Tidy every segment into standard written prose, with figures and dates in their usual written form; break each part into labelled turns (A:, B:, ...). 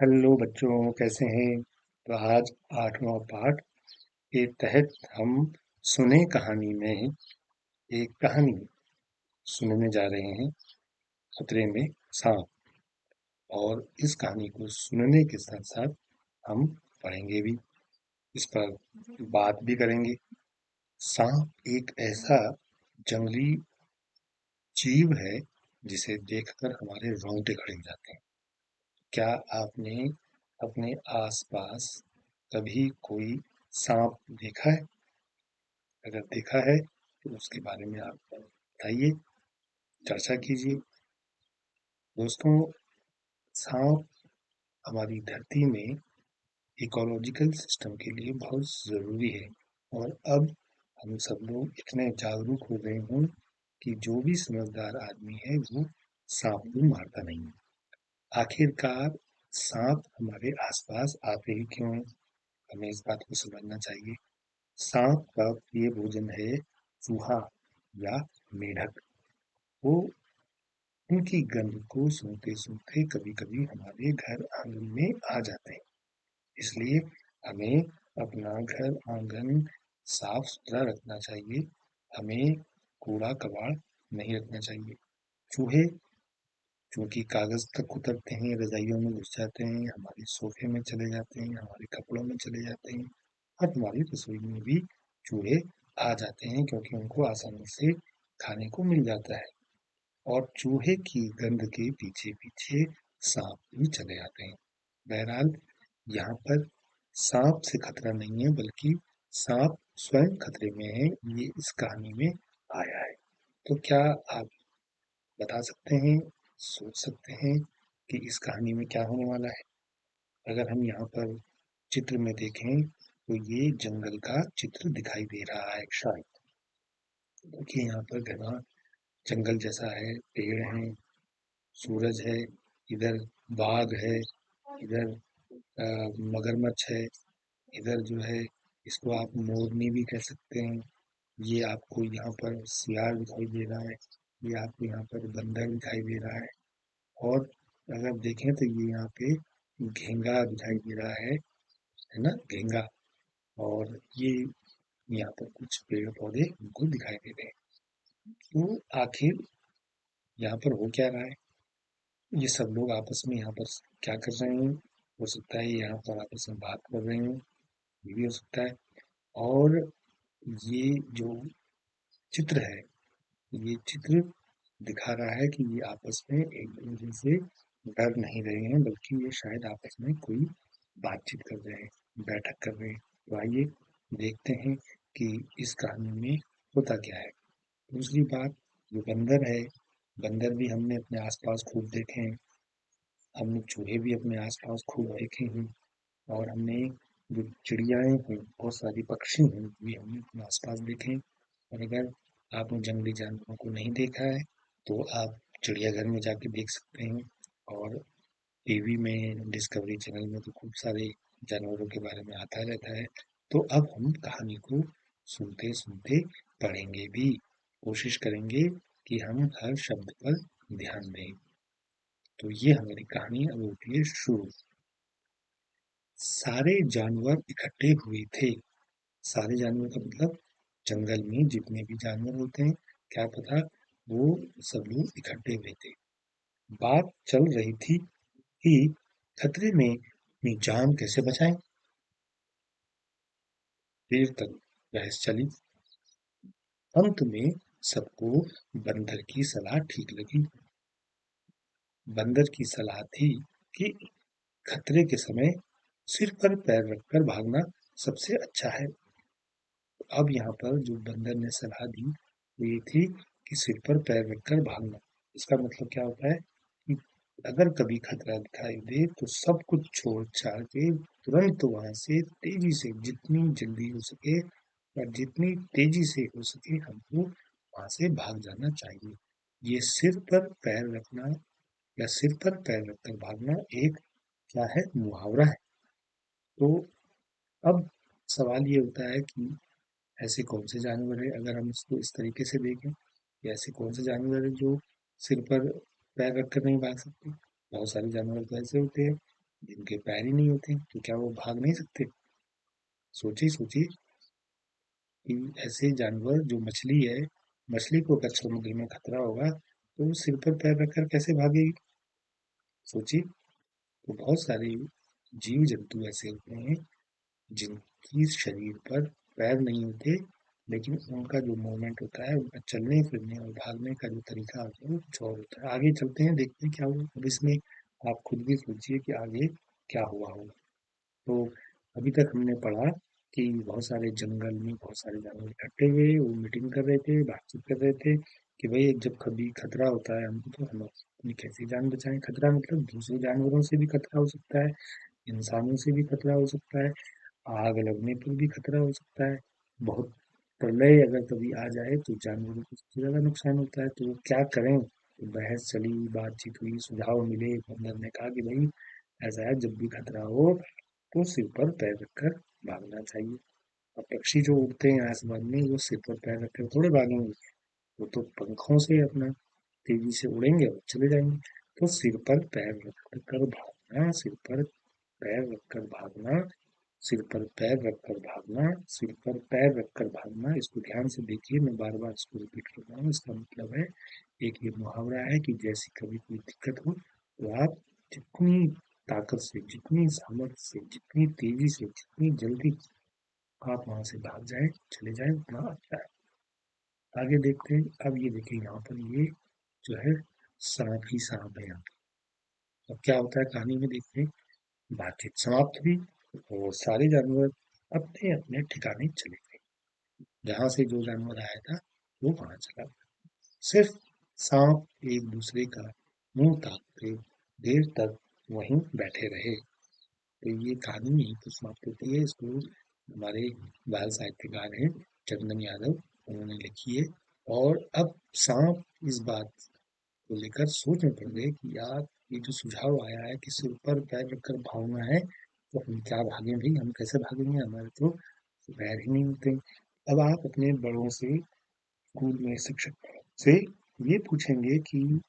A: Hello बच्चों, कैसे हैं? तो आज 8वां पाठ के तहत हम सुने कहानी में एक कहानी सुनने जा रहे हैं। खतरे में सांप। और इस कहानी को सुनने के साथ साथ हम पढ़ेंगे भी, इस पर बात भी करेंगे। सांप एक ऐसा जंगली जीव है जिसे देखकर हमारे रोंगटे खड़े हो जाते हैं। क्या आपने अपने आसपास कभी कोई सांप देखा है? अगर देखा है तो उसके बारे में आप बताइए, चर्चा कीजिए। दोस्तों, सांप हमारी धरती में इकोलॉजिकल सिस्टम के लिए बहुत ज़रूरी है। और अब हम सब लोग इतने जागरूक हो गए हैं कि जो भी समझदार आदमी है वो सांप को मारता नहीं है। आखिरकार सांप हमारे आसपास आते ही क्यों हैं? हमें इस बात को समझना चाहिए। सांप का प्रिय भोजन है चूहा या मेढक। वो उनकी गंध को सूंघते-सूंघते कभी-कभी हमारे घर आंगन में आ जाते हैं। इसलिए हमें अपना घर आंगन साफ-सुथरा रखना चाहिए। हमें कूड़ा-कबाड़ नहीं रखना चाहिए। चूहे चूंकि कागज तक उतरते हैं, रजाइयों में घुस जाते हैं, हमारे सोफे में चले जाते हैं, हमारे कपड़ों में चले जाते हैं और हमारी रसोई में भी चूहे आ जाते हैं क्योंकि उनको आसानी से खाने को मिल जाता है। और चूहे की गंध के पीछे-पीछे सांप भी चले आते हैं। बहरहाल, यहाँ पर सांप से खतरा नहीं है बल्कि सांप स्वयं खतरे में है, ये इस कहानी में आया है। तो क्या आप बता सकते हैं, सोच सकते हैं कि इस कहानी में क्या होने वाला है? अगर हम यहाँ पर चित्र में देखें तो ये जंगल का चित्र दिखाई दे रहा है शायद। देखिए यहाँ पर घना जंगल जैसा है, पेड़ हैं, सूरज है, इधर बाघ है, इधर मगरमच्छ है, इधर जो है इसको आप मोरनी भी कह सकते हैं। ये आपको यहाँ पर सियार दिखाई दे रहा है, ये आपको यहाँ पर बंदर दिखाई दे रहा है। और अगर देखें तो ये यहाँ पे घेंगा दिखाई दे रहा है ना, घेंगा। और ये यहाँ पर कुछ पेड़ पौधे हमको दिखाई दे रहे हैं। तो आखिर यहाँ पर हो क्या रहा है? ये सब लोग आपस में यहाँ पर क्या कर रहे हैं? हो सकता है यहाँ पर आपस में बात कर रहे हैं, ये भी हो सकता है। और ये जो चित्र है, ये चित्र दिखा रहा है कि ये आपस में एक दूसरे से डर नहीं रहे हैं बल्कि ये शायद आपस में कोई बातचीत कर रहे हैं, बैठक कर रहे हैं। तो आइए देखते हैं कि इस कहानी में होता क्या है। दूसरी बात, जो बंदर है, बंदर भी हमने अपने आसपास खूब देखे हैं। हमने चूहे भी अपने आसपास खूब देखे हैं। और हमने जो चिड़ियाएँ हैं, बहुत सारी पक्षी हैं, भी हमने अपने आसपास देखे हैं। और अगर आपने जंगली जानवरों को नहीं देखा है, तो आप चिड़ियाघर में जाके देख सकते हैं। और टीवी में, डिस्कवरी चैनल में तो खूब सारे जानवरों के बारे में आता रहता है। तो अब हम कहानी को सुनते-सुनते पढ़ेंगे भी। कोशिश करेंगे कि हम हर शब्द पर ध्यान दें। तो ये हमारी कहानी अब होती है शुरू। सारे जानवर इकट्ठे हुए थे। सारे जानवर का मतलब जंगल में जितने भी जानवर होते हैं, क्या पता वो सब लोग इकट्ठे हुए थे। बात चल रही थी कि खतरे में अपनी जान कैसे बचाएं। देर तक बहस चली। अंत में सबको बंदर की सलाह ठीक लगी। बंदर की सलाह थी कि खतरे के समय सिर पर पैर रखकर भागना सबसे अच्छा है। अब यहाँ पर जो बंदर ने सलाह दी वो ये थी कि सिर पर पैर रखकर भागना। इसका मतलब क्या होता है कि अगर कभी खतरा दिखाई दे तो सब कुछ छोड़ छाड़ के तुरंत वहां से तेजी से, जितनी जल्दी हो सके और जितनी तेजी से हो सके हमको वहां से भाग जाना चाहिए। ये सिर पर पैर रखना या सिर पर पैर रखकर भागना एक क्या है, मुहावरा है। तो अब सवाल ये होता है कि ऐसे कौन से जानवर है, अगर हम इसको इस तरीके से देखें कि ऐसे कौन से जानवर है जो सिर पर पैर रखकर नहीं भाग सकते। बहुत सारे जानवर तो ऐसे होते हैं जिनके पैर ही नहीं होते तो क्या वो भाग नहीं सकते? सोचिए सोचिए कि ऐसे जानवर जो मछली है, मछली को अगर समुद्र में खतरा होगा तो वो सिर पर पैर रखकर कैसे भागेगी? सोचिए। तो बहुत सारे जीव जंतु ऐसे होते हैं जिनकी शरीर पर पैर नहीं होते, लेकिन उनका जो मूवमेंट होता है, उनका चलने फिरने और भागने का जो तरीका होता है वो कुछ और होता है। आगे चलते हैं, देखते हैं क्या हुआ। अब इसमें आप खुद भी सोचिए कि आगे क्या हुआ होगा। तो अभी तक हमने पढ़ा कि बहुत सारे जंगल में बहुत सारे जानवर इकट्ठे हुए, वो मीटिंग कर रहे थे, बातचीत कर रहे थे कि भाई जब कभी खतरा होता है हमको तो हम अपनी कैसी जान बचाएं। खतरा मतलब दूसरे जानवरों से भी खतरा हो सकता है, इंसानों से भी खतरा हो सकता है, आग लगने पर भी खतरा हो सकता है, बहुत प्रलय अगर कभी आ जाए तो जानवरों को सबसे ज्यादा नुकसान होता है। तो वो क्या करें? तो बहस चली, बातचीत हुई, सुझाव मिले। बंदर ने कहा कि भाई ऐसा है, जब भी खतरा हो तो सिर पर पैर रखकर भागना चाहिए। अब पक्षी जो उड़ते हैं आसमान में वो सिर पर पैर रखकर थोड़े भागेंगे, वो तो पंखों से अपना तेजी से उड़ेंगे और चले जाएंगे। तो सिर पर पैर रखकर भागना, सिर पर पैर रखकर भागना, सिर पर पैर रखकर भागना, सिर पर पैर रखकर भागना। इसको ध्यान से देखिए, मैं बार बार इसको रिपीट कर रहा हूँ। इसका मतलब है, एक ये मुहावरा है कि जैसी कभी कोई दिक्कत हो तो आप जितनी ताकत से, जितनी सामर्थ्य से, जितनी तेजी से, जितनी जल्दी आप वहां से भाग जाए, चले जाए, उतना अच्छा है। आगे देखते हैं। अब ये देखिए यहाँ पर ये जो है सांप ही सांप है यहाँ पे। अब क्या होता है कहानी में, देखते हैं। बातचीत समाप्त हुई और सारे जानवर अपने अपने ठिकाने चले गए। जहां से जो जानवर आया था वो वहां चला गया। सिर्फ सांप एक दूसरे का मुंह ताकते देर तक वहीं बैठे रहे। तो ये कहानी यहीं पर समाप्त होती है। इसको हमारे बाल साहित्यकार हैं चंदन यादव, उन्होंने लिखी है। और अब सांप इस बात को लेकर सोच में पड़ गए कि यार ये जो सुझाव आया है कि सिर पर पैर रखकर भागना है, तो हम क्या भागें भाई, हम कैसे भागेंगे, हमारे तो पैर ही नहीं होते। अब आप अपने बड़ों से, स्कूल में शिक्षक से ये पूछेंगे कि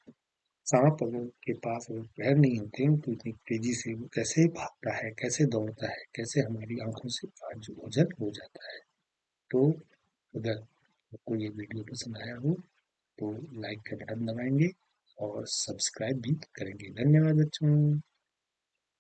A: सांप अगर के पास अगर पैर नहीं होते तो इतनी तेजी से वो कैसे भागता है, कैसे दौड़ता है, कैसे हमारी आंखों से जो ओझल हो जाता है। तो अगर आपको ये वीडियो पसंद आया हो तो लाइक का बटन दबाएंगे और सब्सक्राइब भी करेंगे। धन्यवाद बच्चों।